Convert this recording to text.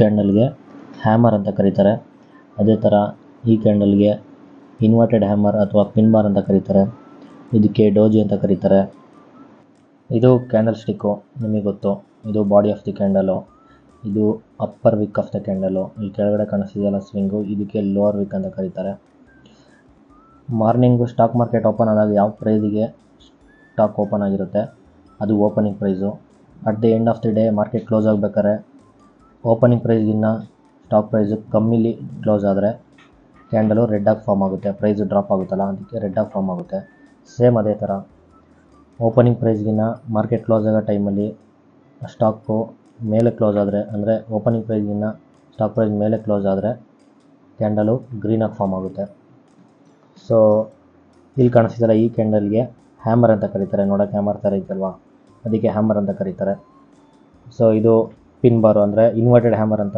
ಕ್ಯಾಂಡಲ್ಗೆ hammer ಅಂತ ಕರೀತಾರೆ. ಅದೇ ಥರ ಈ ಕ್ಯಾಂಡಲ್ಗೆ ಇನ್ವರ್ಟೆಡ್ ಹ್ಯಾಮರ್ ಅಥವಾ ಪಿನ್ ಬಾರ್ ಅಂತ ಕರೀತಾರೆ. ಇದಕ್ಕೆ ಡೋಜಿ ಅಂತ ಕರೀತಾರೆ. ಇದು ಕ್ಯಾಂಡಲ್ ಸ್ಟಿಕ್ಕು, ನಿಮಗೆ ಗೊತ್ತು. ಇದು ಬಾಡಿ ಆಫ್ ದಿ ಕ್ಯಾಂಡಲು. ಇದು upper wick of the candle. ಈ ಕೆಳಗಡೆ ಕಾಣಿಸ್ತಿದೆಯಲ್ಲ ಸ್ವಿಂಗು, ಇದಕ್ಕೆ ಲೋವರ್ ವಿಕ್ ಅಂತ ಕರೀತಾರೆ. ಮಾರ್ನಿಂಗು ಸ್ಟಾಕ್ ಮಾರ್ಕೆಟ್ ಓಪನ್ ಆದಾಗ ಯಾವ ಪ್ರೈಸಿಗೆ ಸ್ಟಾಕ್ ಓಪನ್ ಆಗಿರುತ್ತೆ ಅದು opening price. At the end of the day market close ಆಗಬೇಕಾದ್ರೆ ಓಪನಿಂಗ್ ಪ್ರೈಸ್ಗಿನ್ನ ಸ್ಟಾಕ್ ಪ್ರೈಸು ಕಮ್ಮಿಲಿ ಕ್ಲೋಸ್ ಆದರೆ ಕ್ಯಾಂಡಲು ರೆಡ್ಡಾಗಿ ಫಾರ್ಮ್ ಆಗುತ್ತೆ. ಪ್ರೈಸು ಡ್ರಾಪ್ ಆಗುತ್ತಲ್ಲ, ಅದಕ್ಕೆ ರೆಡ್ಡಾಗಿ ಫಾರ್ಮ್ ಆಗುತ್ತೆ. ಸೇಮ್ ಅದೇ ಥರ ಓಪನಿಂಗ್ ಪ್ರೈಸ್ಗಿನ್ನ ಮಾರ್ಕೆಟ್ ಕ್ಲೋಸ್ ಆಗೋ ಟೈಮಲ್ಲಿ ಸ್ಟಾಕು ಮೇಲೆ ಕ್ಲೋಸ್ ಆದರೆ, ಅಂದರೆ ಓಪನಿಂಗ್ ಪ್ರೈಸ್ಗಿನ್ನ ಸ್ಟಾಕ್ ಪ್ರೈಸ್ ಮೇಲೆ ಕ್ಲೋಸ್ ಆದರೆ ಕ್ಯಾಂಡಲು ಗ್ರೀನಾಗಿ ಫಾರ್ಮ್ ಆಗುತ್ತೆ. ಸೊ ಇಲ್ಲಿ ಕಾಣಿಸ್ತಿದೆಯಲ್ಲ, ಈ ಕ್ಯಾಂಡಲ್ಗೆ ಹ್ಯಾಮರ್ ಅಂತ ಕರೀತಾರೆ. ನೋಡೋಕ್ಕೆ ಹ್ಯಾಮರ್ ಥರ ಇದೆಯಲ್ವಾ, ಅದಕ್ಕೆ ಹ್ಯಾಮರ್ ಅಂತ ಕರೀತಾರೆ. ಸೊ ಇದು ಪಿನ್ ಬಾರು, ಅಂದರೆ ಇನ್ವರ್ಟೆಡ್ ಹ್ಯಾಮರ್ ಅಂತ